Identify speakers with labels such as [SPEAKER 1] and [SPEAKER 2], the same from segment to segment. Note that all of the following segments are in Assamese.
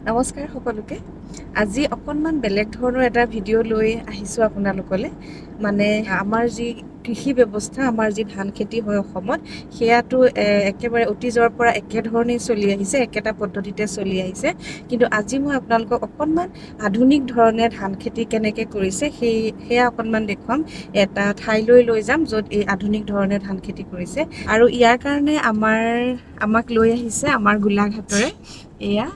[SPEAKER 1] নমস্কাৰ সকলোকে আজি অকণমান বেলেগ ধৰণৰ এটা ভিডিঅ' লৈ আহিছোঁ আপোনালোকলে মানে আমাৰ যি কৃষি ব্যৱস্থা আমাৰ যি ধান খেতি হয় অসমত সেয়াটো একেবাৰে অতীজৰ পৰা একেধৰণেই চলি আহিছে একেটা পদ্ধতিতে চলি আহিছে কিন্তু আজি মই আপোনালোকক অকণমান আধুনিক ধৰণে ধান খেতি কেনেকৈ কৰিছে সেয়া অকণমান দেখুৱাম এটা ঠাইলৈ লৈ যাম য'ত এই আধুনিক ধৰণে ধান খেতি কৰিছে আৰু ইয়াৰ কাৰণে আমাক লৈ আহিছে আমাৰ গোলাঘাটৰে এয়া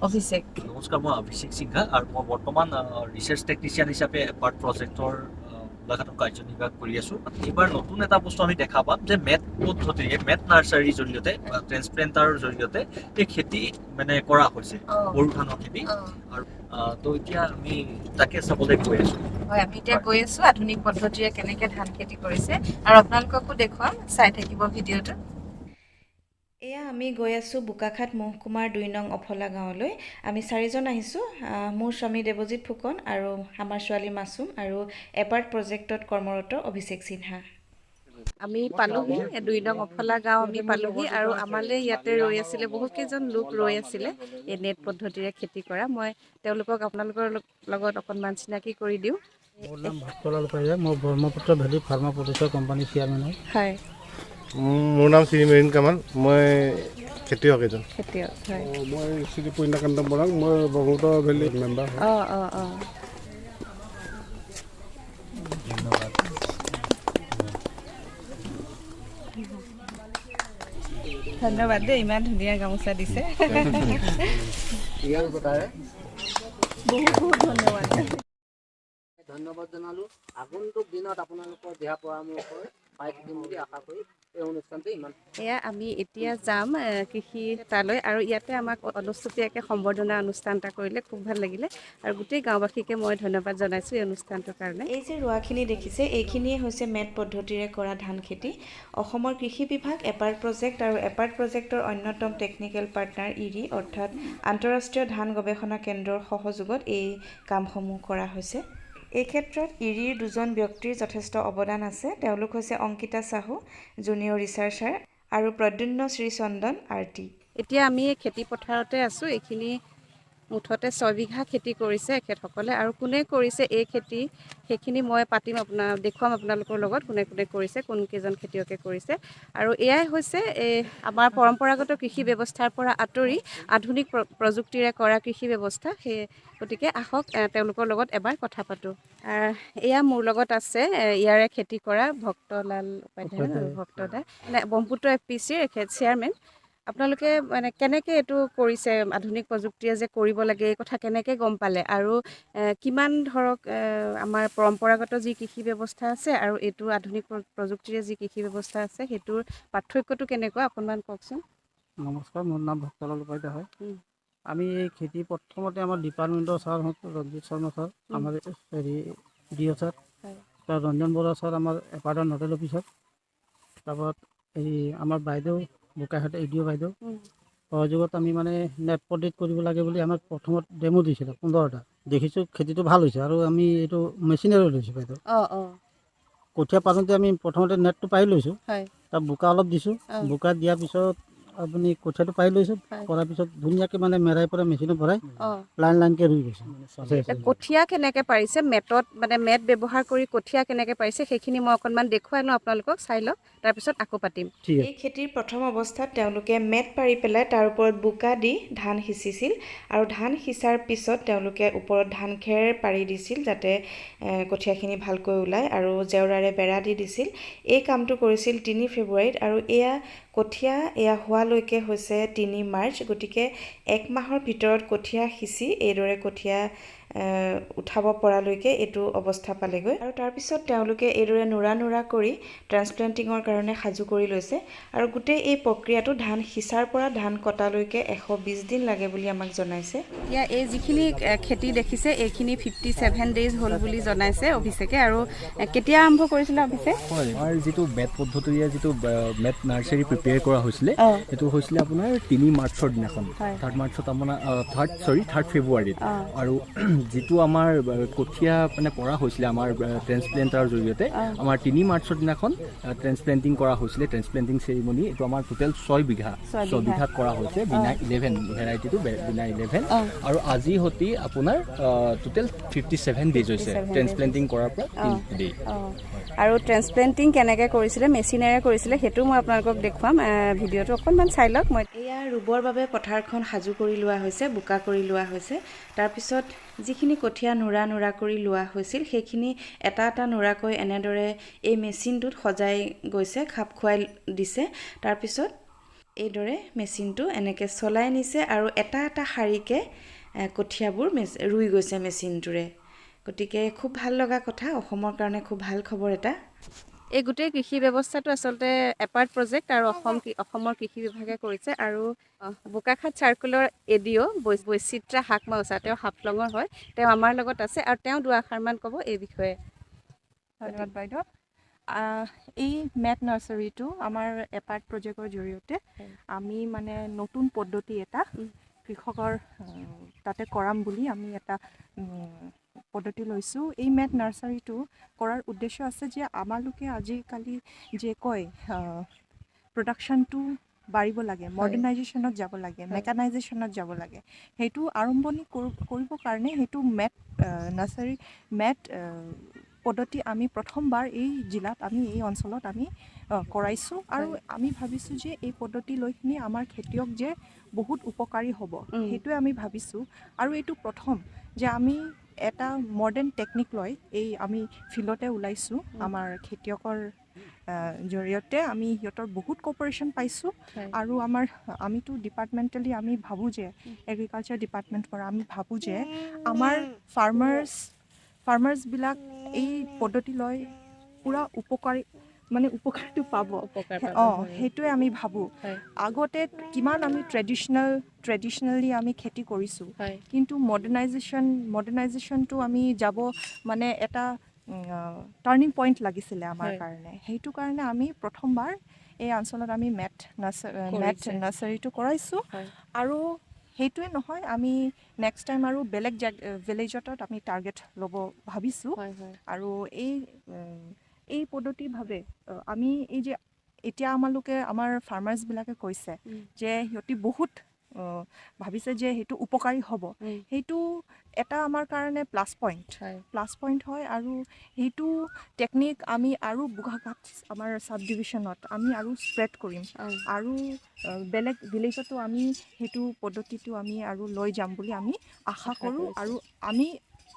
[SPEAKER 1] অভিষেক
[SPEAKER 2] নমস্কাৰ মই অভিষেক সিংহা আৰু মই বৰ্তমান ৰিচাৰ্চ টেকনিচিয়ান হিচাপে এপাৰ্ট প্ৰজেক্টৰ গোলাঘাটত কাৰ্যনিৰ্বাহ কৰি আছোঁ। এইবাৰ নতুন এটা বস্তু আমি দেখা পাম যে মেট পদ্ধতিৰে মেট নাৰ্চাৰীৰ জৰিয়তে ট্ৰেন্সপ্লেণ্টাৰৰ জৰিয়তে এই খেতি মানে কৰা হৈছে বড়ো ধানৰ খেতি আৰু তো এতিয়া আমি তাকে চাবলৈ গৈ আছোঁ।
[SPEAKER 1] হয় আমি এতিয়া গৈ আছোঁ আধুনিক পদ্ধতিৰে কেনেকৈ ধান খেতি কৰিছে আৰু আপোনালোককো দেখুৱাম চাই থাকিব ভিডিঅ'টো। এয়া আমি গৈ আছোঁ বোকাখাট মহকুমাৰ ২ নং অফলা গাঁৱলৈ আমি ৪জন আহিছোঁ মোৰ স্বামী দেৱজিৎ ফুকন আৰু আমাৰ ছোৱালী মাছুম আৰু এপাৰ্ট প্ৰজেক্টত কৰ্মৰত অভিষেক সিনহা। আমি পালোহি ২ নং অফলা গাঁও আমি পালোহি আৰু আমালৈ ইয়াতে ৰৈ আছিলে বহুতকেইজন লোক ৰৈ আছিলে এই নেট পদ্ধতিৰে খেতি কৰা মই তেওঁলোকক আপোনালোকৰ লগত অকণমান চিনাকি কৰি দিওঁ।
[SPEAKER 3] মোৰ নাম ভক্তলাল পাইজা মই Brahmaputra valley pharma producer company chairman
[SPEAKER 1] হয়।
[SPEAKER 4] মোৰ নাম শ্ৰী মেৰিন কামাল মই খেতিয়ক এজন
[SPEAKER 1] হয়
[SPEAKER 4] মই শ্ৰী পূৰ্ণকান্ত বৰাক মই ব্ৰহ্মপুত্ৰ ভেলী মেম্বাৰ
[SPEAKER 1] ধন্যবাদ দেই ইমান ধুনীয়া গামোচা দিছে বহুত ধন্যবাদ
[SPEAKER 3] ধন্যবাদ জনালোঁ। আগন্তুক দিনত আপোনালোকৰ দিহা পৰামৰ্শ পাই থাকিম বুলি আশা কৰি এই অনুষ্ঠানটো ইমান
[SPEAKER 1] এয়া আমি এতিয়া যাম কৃষি তালৈ আৰু ইয়াতে আমাক অনুষ্টুপীয়াকৈ সম্বৰ্ধনা অনুষ্ঠান এটা কৰিলে খুব ভাল লাগিলে আৰু গোটেই গাঁওবাসীকে মই ধন্যবাদ জনাইছোঁ এই অনুষ্ঠানটোৰ কাৰণে। এই যে ৰোৱাখিনি দেখিছে এইখিনিয়ে হৈছে মেট পদ্ধতিৰে কৰা ধান খেতি। অসমৰ কৃষি বিভাগ এপাৰ্ট প্ৰজেক্ট আৰু এপাৰ্ট প্ৰজেক্টৰ অন্যতম টেকনিকেল পাৰ্টনাৰ ইৰি অৰ্থাৎ আন্তঃৰাষ্ট্ৰীয় ধান গৱেষণা কেন্দ্ৰৰ সহযোগত এই কামসমূহ কৰা হৈছে। এই ক্ষেত্ৰত ইৰিৰ 2জন ব্যক্তিৰ যথেষ্ট অৱদান আছে। তেওঁলোক হৈছে অংকিতা চাহু জুনিয়ৰ ৰিচাৰ্চাৰ আৰু প্ৰদ্যুন্ন শ্ৰীচন্দন আৰটি। এতিয়া আমি এই খেতি পথাৰতে আছোঁ। এইখিনি মুঠতে 6 বিঘা খেতি কৰিছে এখেতসকলে আৰু কোনে কৰিছে এই খেতি সেইখিনি মই পাতিম দেখুৱাম আপোনালোকৰ লগত কোনে কোনে কৰিছে কোনকেইজন খেতিয়কে কৰিছে আৰু এয়াই হৈছে আমাৰ পৰম্পৰাগত কৃষি ব্যৱস্থাৰ পৰা আঁতৰি আধুনিক প্ৰযুক্তিৰে কৰা কৃষি ব্যৱস্থা। সেই গতিকে আহক তেওঁলোকৰ লগত এবাৰ কথা পাতোঁ। এয়া মোৰ লগত আছে ইয়াৰে খেতি কৰা ভক্তলাল উপাধ্যায় ভক্তদা মানে ব্ৰহ্মপুত্ৰ FPCৰ চেয়াৰমেন। আপোনালোকে মানে কেনেকৈ এইটো কৰিছে আধুনিক প্ৰযুক্তিৰে যে কৰিব লাগে এই কথা কেনেকৈ গম পালে আৰু কিমান ধৰক আমাৰ পৰম্পৰাগত যি কৃষি ব্যৱস্থা আছে আৰু এইটো আধুনিক প্ৰযুক্তিৰে যি কৃষি ব্যৱস্থা আছে সেইটোৰ পাৰ্থক্যটো কেনেকুৱা অকণমান কওকচোন।
[SPEAKER 3] নমস্কাৰ, মোৰ নাম ভক্তলাল উপাধ্যায় হয়। আমি এই খেতি প্ৰথমতে আমাৰ ডিপাৰ্টমেণ্টৰ ছাৰ ৰঞ্জিত শৰ্মা ছাৰ আমাৰ DO ছাৰ তাৰ ৰঞ্জন বৰা ছাৰ আমাৰ এপাৰ্টৰ নডেল অফিচাৰ তাৰপৰত আমাৰ বাইদেউ বোকাখাট ADO বাইদেউ সহযোগত আমি মানে নেট পদ্ধতি কৰিব লাগে বুলি আমাক প্ৰথমত ডেমো দিছিলে 15টা দেখিছোঁ খেতিটো ভাল হৈছে আৰু আমি এইটো মেচিনেৰে লৈছোঁ বাইদেউ। কঠীয়া পাৰোঁতে আমি প্ৰথমতে নেটটো পাৰি লৈছোঁ তাত বোকা অলপ দিছোঁ বোকা দিয়াৰ পিছত আপুনি কঠীয়াটো পাৰি লৈছোঁ কৰাৰ পিছত ধুনীয়াকৈ মানে মেৰাই পৰা মেচিনত ভৰাই লাইন লাইনকৈ ৰুই গৈছে।
[SPEAKER 1] কঠীয়া কেনেকৈ পাৰিছে মেটত মানে মেট ব্যৱহাৰ কৰি কঠীয়া কেনেকৈ পাৰিছে সেইখিনি মই অকণমান দেখুৱাই লওঁ আপোনালোকক চাই লওক তাৰপিছত আকৌ পাতিম। এই খেতিৰ প্ৰথম অৱস্থাত তেওঁলোকে মেট পাৰি পেলাই তাৰ ওপৰত বোকা দি ধান সিঁচিছিল আৰু ধান সিঁচাৰ পিছত তেওঁলোকে ওপৰত ধান খেৰ পাৰি দিছিল যাতে কঠীয়াখিনি ভালকৈ ওলায় আৰু জেওৰাৰে বেৰা দি দিছিল। এই কামটো কৰিছিল 3 ফেব্ৰুৱাৰীত আৰু কঠীয়া হোৱালৈকে হৈছে 3 মাৰ্চ। গতিকে 1 মাহৰ ভিতৰত কঠীয়া সিঁচি এইদৰে কঠীয়া উঠাব পৰালৈকে এইটো অৱস্থা পালেগৈ আৰু তাৰপিছত তেওঁলোকে এইদৰে নুৰা কৰি ট্ৰান্সপ্লেণ্টিঙৰ কাৰণে সাজু কৰি লৈছে আৰু গোটেই এই প্ৰক্ৰিয়াটো ধান সিঁচাৰ পৰা ধান কটালৈকে 120 দিন লাগে বুলি আমাক জনাইছে। এতিয়া এই যিখিনি খেতি দেখিছে এইখিনি 57 ডেইজ হ'ল বুলি জনাইছে অভিষেকে। আৰু কেতিয়া আৰম্ভ কৰিছিলে অভিষেক?
[SPEAKER 2] হয়, আমাৰ যিটো মেট পদ্ধতিৰে যিটো মেট নাৰ্চাৰী প্ৰিপেয়াৰ কৰা হৈছিলে সেইটো হৈছিলে আপোনাৰ 3 মাৰ্চৰ দিনাখন 3 মাৰ্চত আপোনাৰ 3 ফেব্ৰুৱাৰীত আৰু যিটো আমাৰ কঠীয়া মানে পৰা হৈছিলে আমাৰ ট্ৰেন্সপ্লেণ্টাৰ জৰিয়তে আমাৰ 3 মাৰ্চৰ দিনাখন ট্ৰেন্সপ্লেণ্টিং কৰা হৈছিলে ট্ৰেন্সপ্লেণ্টিং চেৰিমনি এইটো আমাৰ টোটেল 6 বিঘাত কৰা হৈছে বিনা 11 ভেৰাইটিটো বিনা 11 আৰু আজি হতি আপোনাৰ টোটেল 57 ডেজ হৈছে ট্ৰেন্সপ্লেণ্টিং কৰাৰ পৰা 3 ডে
[SPEAKER 1] আৰু ট্ৰেন্সপ্লেণ্টিং কেনেকৈ কৰিছিলে মেচিনেৰে কৰিছিলে সেইটো মই আপোনালোকক দেখুৱাম ভিডিঅ'টো অকণমান চাই লওক মই এয়া ৰুবৰ বাবে পথাৰখন সাজু কৰি লোৱা হৈছে বোকা কৰি লোৱা হৈছে তাৰপিছত যিখিনি কঠীয়া নুৰা কৰি লোৱা হৈছিল সেইখিনি এটা এটা নুৰাকৈ এনেদৰে এই মেচিনটোত সজাই গৈছে খাপ খুৱাই দিছে তাৰপিছত এইদৰে মেচিনটো এনেকৈ চলাই নিছে আৰু এটা এটা শাৰীকৈ কঠীয়াবোৰ ৰুই গৈছে মেচিনটোৰে গতিকে খুব ভাল লগা কথা অসমৰ কাৰণে খুব ভাল খবৰ এটা এই গোটেই কৃষি ব্যৱস্থাটো আচলতে এপাৰ্ট প্ৰজেক্ট আৰু অসমৰ কৃষি বিভাগে কৰিছে আৰু বোকাখাট চাৰ্কুলৰ এডিঅ বৈচিত্ৰা হাকমাউচা তেওঁ হাফলঙৰ হয় তেওঁ আমাৰ লগত আছে আৰু তেওঁ দুআষাৰমান ক'ব এই বিষয়ে
[SPEAKER 5] ধন্যবাদ বাইদেউ এই মেট নাৰ্চাৰীটো আমাৰ এপাৰ্ট প্ৰজেক্টৰ জৰিয়তে আমি মানে নতুন পদ্ধতি এটা কৃষকৰ তাতে কৰাম বুলি আমি এটা পদ্ধতি লৈছোঁ এই মেট নাৰ্চাৰীটো কৰাৰ উদ্দেশ্য আছে যে আমালোকে আজিকালি যে কয় প্ৰডাকশ্যনটো বাঢ়িব লাগে মডাৰ্ণাইজেশ্যনত যাব লাগে মেকানাইজেশ্যনত যাব লাগে সেইটো আৰম্ভণি কৰিবৰ কাৰণে সেইটো মেট পদ্ধতি আমি প্ৰথমবাৰ এই জিলাত আমি এই অঞ্চলত আমি কৰাইছোঁ আৰু আমি ভাবিছোঁ যে এই পদ্ধতি লৈ কিনি আমাৰ খেতিয়ক যে বহুত উপকাৰী হ'ব সেইটোৱে আমি ভাবিছোঁ আৰু এইটো প্ৰথম যে আমি এটা মডাৰ্ণ টেকনিক লৈ এই আমি ফিল্ডতে ওলাইছোঁ আমাৰ খেতিয়কৰ জৰিয়তে আমি সিহঁতৰ বহুত কোঅপাৰেশ্যন পাইছোঁ আৰু আমিতো ডিপাৰ্টমেণ্টেলি আমি ভাবোঁ যে এগ্ৰিকালচাৰ ডিপাৰ্টমেণ্টৰ পৰা আমি ভাবোঁ যে আমাৰ ফাৰ্মাৰ্ছবিলাক এই পদ্ধতি লৈ পূৰা উপকাৰটো পাব সেইটোৱে আমি ভাবোঁ আগতে কিমান আমি ট্ৰেডিশ্যনেলি আমি খেতি কৰিছোঁ কিন্তু মডাৰ্ণাইজেশ্যনটো আমি যাব মানে এটা টাৰ্ণিং পইণ্ট লাগিছিলে আমাৰ কাৰণে সেইটো কাৰণে আমি প্ৰথমবাৰ এই অঞ্চলত আমি মেট নাৰ্চাৰীটো কৰাইছোঁ আৰু সেইটোৱে নহয় আমি নেক্সট টাইম আৰু বেলেগ ভিলেজত আমি টাৰ্গেট ল'ব ভাবিছোঁ আৰু এই পদ্ধতিভাৱে আমি এই যে এতিয়া আমাৰ ফাৰ্মাৰ্ছবিলাকে কৈছে যে সিহঁতি বহুত ভাবিছে যে সেইটো উপকাৰী হ'ব সেইটো এটা আমাৰ কাৰণে প্লাছ পইণ্ট হয় আৰু সেইটো টেকনিক আমি আৰু বোকাখাট আমাৰ চাব ডিভিশ্যনত আমি আৰু স্প্ৰেড কৰিম আৰু বেলেগ ভিলেজতো আমি সেইটো পদ্ধতিটো আমি আৰু লৈ যাম বুলি আমি আশা কৰোঁ আৰু আমি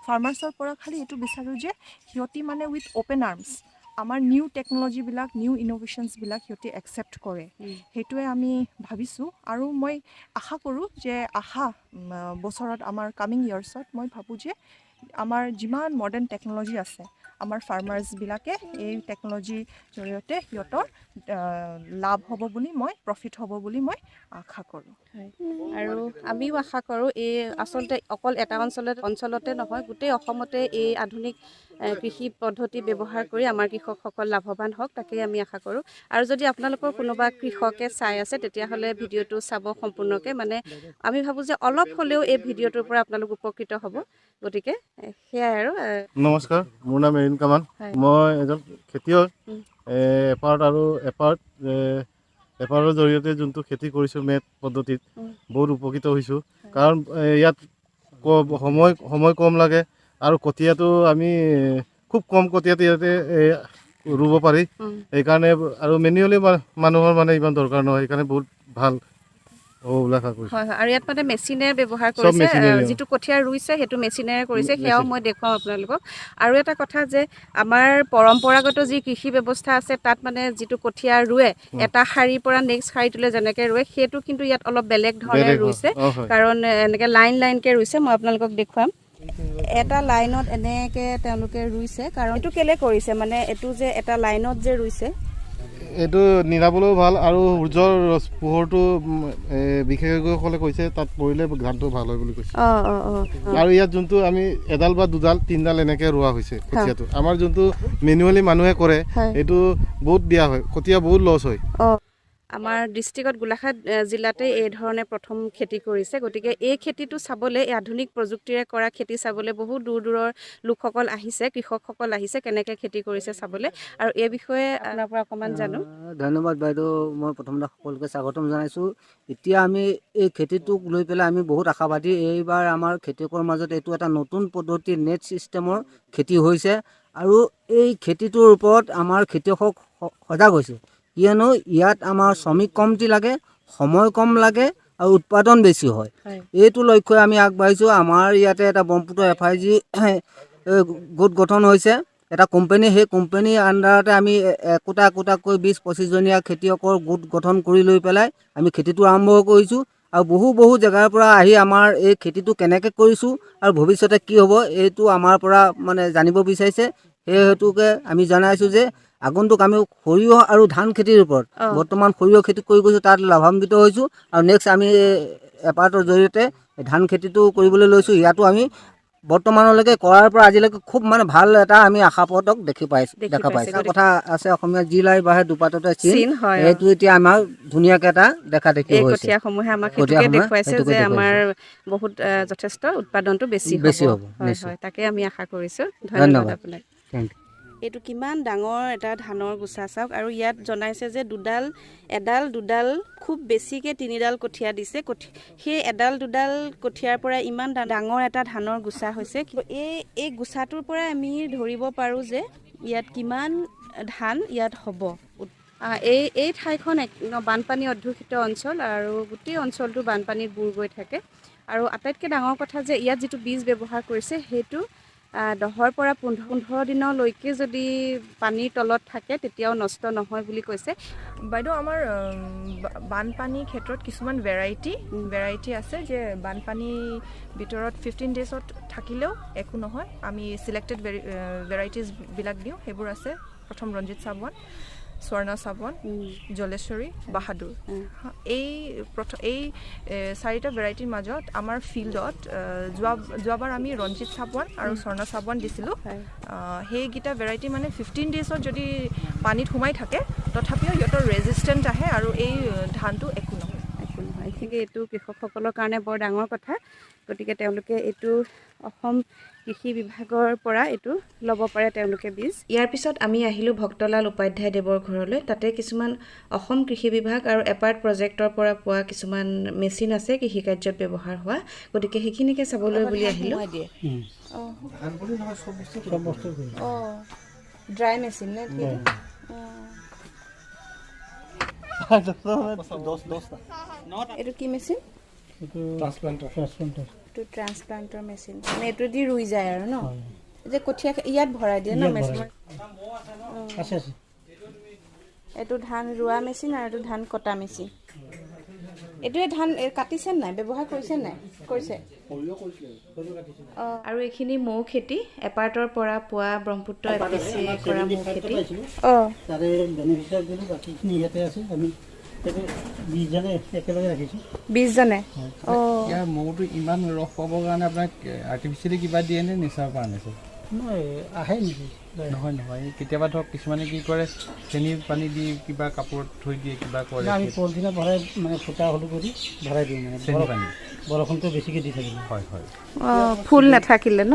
[SPEAKER 5] ফাৰ্মাৰ্ছৰ পৰা খালি এইটো বিচাৰোঁ যে সিহঁতি মানে উইথ অ'পেন আৰ্মছ আমাৰ নিউ টেকন'লজিবিলাক নিউ ইন'ভেশ্যনছবিলাক সিহঁতি একচেপ্ট কৰে সেইটোৱে আমি ভাবিছোঁ আৰু মই আশা কৰোঁ যে বছৰত আমাৰ কামিং ইয়াৰ্ছত মই ভাবোঁ যে আমাৰ যিমান মডাৰ্ণ টেকন'লজি আছে আমাৰ ফাৰ্মাৰ্ছবিলাকে এই টেকন'লজিৰ জৰিয়তে সিহঁতৰ লাভ হ'ব বুলি প্ৰফিট হ'ব বুলি মই আশা কৰোঁ
[SPEAKER 1] আৰু আমিও আশা কৰোঁ এই আচলতে অকল এটা অঞ্চলতে নহয় গোটেই অসমতে এই আধুনিক কৃষি পদ্ধতি ব্যৱহাৰ কৰি আমাৰ কৃষকসকল লাভৱান হওক তাকেই আমি আশা কৰোঁ আৰু যদি আপোনালোকৰ কোনোবা কৃষকে চাই আছে তেতিয়াহ'লে ভিডিঅ'টো চাব সম্পূৰ্ণকৈ মানে আমি ভাবোঁ যে অলপ হ'লেও এই ভিডিঅ'টোৰ পৰা আপোনালোক উপকৃত হ'ব গতিকে সেয়াই আৰু
[SPEAKER 4] নমস্কাৰ মোৰ নাম এৰিন কামান মই এজন খেতিয়ক এপাৰ্টৰ জৰিয়তে যোনটো খেতি কৰিছোঁ মেট পদ্ধতিত বহুত উপকৃত হৈছোঁ কাৰণ ইয়াত সময় কম লাগে আৰু কঠীয়াটো আমি খুব কম কঠীয়াতে ইয়াতে ৰুব পাৰি সেইকাৰণে আৰু মেনুৱেলি মানুহৰ মানে ইমান দৰকাৰ নহয় সেইকাৰণে বহুত ভাল
[SPEAKER 1] আৰু ইয়াত মানে মেচিনেৰে ব্যৱহাৰ কৰিছে যিটো কঠীয়া ৰুইছে সেইটো মেচিনেৰে কৰিছে সেয়াও মই দেখুৱাম আপোনালোকক আৰু এটা কথা যে আমাৰ পৰম্পৰাগত যি কৃষি ব্যৱস্থা আছে তাত মানে যিটো কঠীয়া ৰুৱে এটা শাৰীৰ পৰা নেক্সট শাৰীটোলৈ যেনেকৈ ৰুৱে সেইটো কিন্তু ইয়াত অলপ বেলেগ ধৰণে ৰুইছে কাৰণ এনেকৈ লাইনকৈ ৰুইছে মই আপোনালোকক দেখুৱাম এটা লাইনত এনেকৈ তেওঁলোকে ৰুইছে কাৰণ এইটো কেলে কৰিছে মানে এইটো যে এটা লাইনত যে ৰুইছে
[SPEAKER 4] এইটো নিৰাবলৈও ভাল আৰু সূৰ্যৰ পোহৰটো বিশেষজ্ঞসকলে কৈছে তাত পৰিলে ধানটো ভাল হয় বুলি কৈছে আৰু ইয়াত যোনটো আমি এডাল বা দুডাল তিনিডাল এনেকৈ ৰোৱা হৈছে কঠীয়াটো আমাৰ যোনটো মেনুৱেলি মানুহে কৰে এইটো বহুত দিয়া হয় কঠীয়া বহুত লছ হয়
[SPEAKER 1] আমাৰ ডিষ্ট্ৰিক্টত গোলাঘাট জিলাতে এই ধৰণে প্ৰথম খেতি কৰিছে। গতিকে এই খেতিটো চাবলৈ, এই আধুনিক প্ৰযুক্তিৰে কৰা খেতি চাবলৈ বহু দূৰ দূৰৰ লোকসকল আহিছে, কৃষকসকল আহিছে কেনেকৈ খেতি কৰিছে চাবলৈ। আৰু এই বিষয়ে আপোনাৰ পৰা অকণমান জানো।
[SPEAKER 6] ধন্যবাদ বাইদেউ, মই প্ৰথমতে সকলোকে স্বাগতম জনাইছোঁ। এতিয়া আমি এই খেতিটোক লৈ পেলাই আমি বহুত আশাবাদী। এইবাৰ আমাৰ খেতিয়কৰ মাজত এইটো এটা নতুন পদ্ধতি, নেট ছিষ্টেমৰ খেতি হৈছে আৰু এই খেতিটোৰ ওপৰত আমাৰ খেতিয়ক সজাগ হৈছে। কিয়নো ইয়াত আমাৰ শ্ৰমিক কমটি লাগে, সময় কম লাগে আৰু উৎপাদন বেছি হয়। এইটো লক্ষ্যই আমি আগবাঢ়িছোঁ। আমাৰ ইয়াতে এটা ব্ৰহ্মপুত্ৰ FIG গোট গঠন হৈছে, এটা কোম্পানী। সেই কোম্পানীৰ আণ্ডাৰতে আমি একোটাকৈ 20-25 জনীয়া খেতিয়কৰ গোট গঠন কৰি লৈ পেলাই আমি খেতিটো আৰম্ভ কৰিছোঁ। আৰু বহু জেগাৰ পৰা আহি আমাৰ এই খেতিটো কেনেকৈ কৰিছোঁ আৰু ভৱিষ্যতে কি হ'ব এইটো আমাৰ পৰা মানে জানিব বিচাৰিছে। সেই হেতুকে আমি জনাইছোঁ যে আগন্তুক আমি সৰিয়হ আৰু ধান খেতিৰ ওপৰত, বৰ্তমান সৰিয়হ খেতি কৰি গৈছোঁ, তাত লাভান্বিত হৈছোঁ। আৰু নেক্সট আমি এপাৰ্টৰ জৰিয়তে ধান খেতিটো কৰিবলৈ লৈছোঁ। ইয়াতো আমি বৰ্তমানলৈকে কৰাৰ পৰা আজিলৈকে খুব মানে ভাল এটা আমি আশাপদক দেখা পাইছোঁ। এটা কথা আছে অসমীয়া, যি লাই বাঢ়ে দুপাততে চিন, এইটো এতিয়া আমাৰ ধুনীয়াকৈ এটা দেখা দেখি হৈছে।
[SPEAKER 1] এই কঠীয়াসমূহে আমাক সেইটোকে দেখুৱাইছে যে আমাৰ বহুত যথেষ্ট উৎপাদনটো বেছি হ'ব। হয়, তাকে আমি আশা কৰিছোঁ। ধন্যবাদ আপোনাক। এইটো কিমান ডাঙৰ এটা ধানৰ গুছা চাওক। আৰু ইয়াত জনাইছে যে এডাল খুব বেছিকৈ 3ডাল কঠীয়া দিছে। সেই এডাল 2ডাল কঠীয়াৰ পৰা ইমান ডাঙৰ এটা ধানৰ গুছা হৈছে। এই গুছাটোৰ পৰা আমি ধৰিব পাৰোঁ যে ইয়াত কিমান ধান ইয়াত হ'ব। এই ঠাইখন বানপানী অধ্যুষিত অঞ্চল আৰু গোটেই অঞ্চলটো বানপানীত বুৰ গৈ থাকে। আৰু আটাইতকৈ ডাঙৰ কথা যে ইয়াত যিটো বীজ ব্যৱহাৰ কৰিছে সেইটো 10ৰ পৰা 15 দিনলৈকে যদি পানীৰ তলত থাকে তেতিয়াও নষ্ট নহয় বুলি কৈছে।
[SPEAKER 5] বাইদেউ, আমাৰ বানপানীৰ ক্ষেত্ৰত কিছুমান ভেৰাইটি আছে যে বানপানীৰ ভিতৰত 15 ডেজত থাকিলেও একো নহয়। আমি চিলেক্টেড ভেৰাইটিজবিলাক দিওঁ। সেইবোৰ আছে প্ৰথম ৰঞ্জিত চাবন, স্বৰ্ণ চাবন, জলেশ্বৰী, বাহাদুৰ। এই 4টা ভেৰাইটিৰ মাজত আমাৰ ফিল্ডত যোৱাবাৰ আমি ৰঞ্জিত চাবন আৰু স্বৰ্ণ চাবন দিছিলোঁ। সেইকেইটা ভেৰাইটি মানে 15 ডেজত যদি পানীত সোমাই থাকে তথাপিও সিহঁতৰ ৰেজিষ্টেণ্ট আহে আৰু এই ধানটো একো নহয়।
[SPEAKER 1] এইটো কৃষকসকলৰ কাৰণে বৰ ডাঙৰ কথা। গতিকে তেওঁলোকে এইটো অসম কৃষি বিভাগৰ পৰা এইটো ল'ব পাৰে তেওঁলোকে বীজ। ইয়াৰ পিছত আমি আহিলোঁ ভক্তলাল উপাধ্যায় দেৱৰ ঘৰলৈ। তাতে কিছুমান অসম কৃষি বিভাগ আৰু এপাৰ্ট প্ৰজেক্টৰ পৰা পোৱা কিছুমান মেচিন আছে কৃষি কাৰ্যত ব্যৱহাৰ হোৱা। গতিকে সেইখিনিকে চাবলৈ বুলি আহিলোঁ। ড্ৰাই মেচিন নে? এইটো কি মেচিন? এইটো ট্ৰান্সপ্লান্টৰ মেচিন। মানে এইটো দি ৰুই যায় আৰু ন? যে কঠীয়া ইয়াত ভৰাই দিয়ে ন মেচিন? এইটো ধান ৰোৱা মেচিন আৰু এইটো ধান কটা মেচিন। এইটোৱে ধান কাটিছে নাই, ব্যৱহাৰ কৰিছে নাই? কৰিছে। আৰু এইখিনি মৌ খেতি, এপাৰ্টৰ পৰা পোৱা ব্ৰহ্মপুত্ৰ FPC কৰা মৌ খেতি।
[SPEAKER 3] তাৰে বেনিফিচিয়াৰ দিলোঁ, বাকীখিনি ইয়াতে আছে। আমি 20জনে একেলগে ৰাখিছোঁ।
[SPEAKER 1] 20জনে?
[SPEAKER 7] ইয়াৰ মৌটো ইমান ৰস পাবৰ কাৰণে আপোনাক আৰ্টিফিচিয়েলি কিবা দিয়ে নে নেচাৰৰ পৰা আনিছে?
[SPEAKER 3] নহয়, আহে নেকি?
[SPEAKER 7] নহয়। কেতিয়াবা ধৰক কিছুমানে কি কৰে, চেনি পানী দি কিবা কাপোৰত থৈ দিয়ে, কিবা কৰে।
[SPEAKER 3] আমি পলিথিনত ভৰাই মানে ফুটা হ'লো কৰি ভৰাই দিওঁ। মানে
[SPEAKER 7] চেনি পানী
[SPEAKER 3] বৰষুণটো বেছিকৈ দি থাকিলে।
[SPEAKER 7] হয়।
[SPEAKER 1] ফুল নাথাকিলে ন?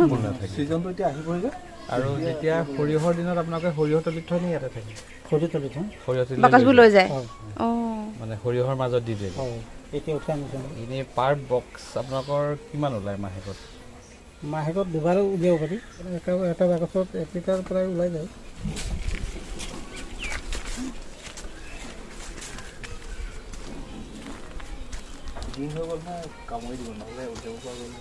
[SPEAKER 7] ছিজনটো এতিয়া আহিবই যে। আৰু যেতিয়া সৰিয়হৰ দিনত আপোনালোকে সৰিয়হ তলিত থয় নে ইয়াতে থাকে?
[SPEAKER 3] সৰিয়হ তলিত থওঁ।
[SPEAKER 7] সৰিয়হ তলিত
[SPEAKER 1] বাকচবোৰ লৈ যায়?
[SPEAKER 7] মানে সৰিয়হৰ মাজত দি দিয়ে।
[SPEAKER 3] এতিয়া উঠাই নিছে।
[SPEAKER 7] এনেই পাৰ বক্স আপোনালোকৰ কিমান ওলায় মাহেকত?
[SPEAKER 3] মাহেকত দুবাৰো উলিয়াব পাৰি। এটা বাকচত 1 লিটাৰ প্ৰায় ওলাই যায়।
[SPEAKER 2] দিন হৈ গ'ল নহয়, কামুৰি দিব নহ'লে উঠিব পৰা গ'ল।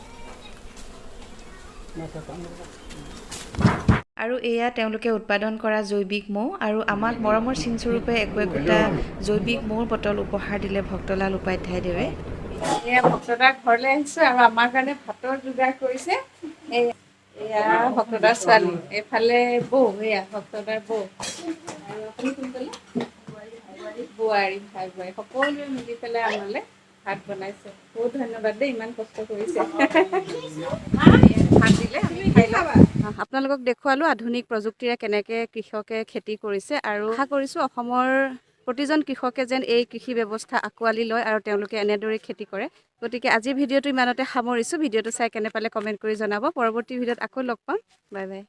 [SPEAKER 1] আৰু এয়া তেওঁলোকে উৎপাদন কৰা জৈৱিক মৌ। আৰু আমাক মৰমৰ চিনস্বৰূপে একোটা জৈৱিক মৌৰ বটল উপহাৰ দিলে ভক্তলাল উপাধ্যায় দেৱে। এয়া ভক্তদাৰ ঘৰলৈ আহিছোঁ আৰু আমাৰ কাৰণে ভাতৰ যোগাৰ কৰিছে। এয়া ভক্তদাৰ ছোৱালী, এইফালে বৌ, এয়া ভক্তদাৰ বৌ আৰু আপুনি কোন ক'লে? বোৱাৰী, ভাই বোৱাৰী সকলোৱে মিলি পেলাই আমালৈ ভাত বনাইছে। বহুত ধন্যবাদ দেই, ইমান কষ্ট কৰিছে। ভাত দিলে আমি খাই ল'ম। আপোনালোকক দেখুৱালোঁ আধুনিক প্ৰযুক্তিৰে কেনেকৈ কৃষকে খেতি কৰিছে। আৰু আশা কৰিছোঁ অসমৰ প্ৰতিজন কৃষকে যেন এই কৃষি ব্যৱস্থা আঁকোৱালি লয় আৰু তেওঁলোকে এনেদৰে খেতি কৰে। গতিকে আজিৰ ভিডিঅ'টো ইমানতে সামৰিছোঁ। ভিডিঅ'টো চাই কেনে পালে কমেণ্ট কৰি জনাব। পৰৱৰ্তী ভিডিঅ'ত আকৌ লগ পাম। Bye bye.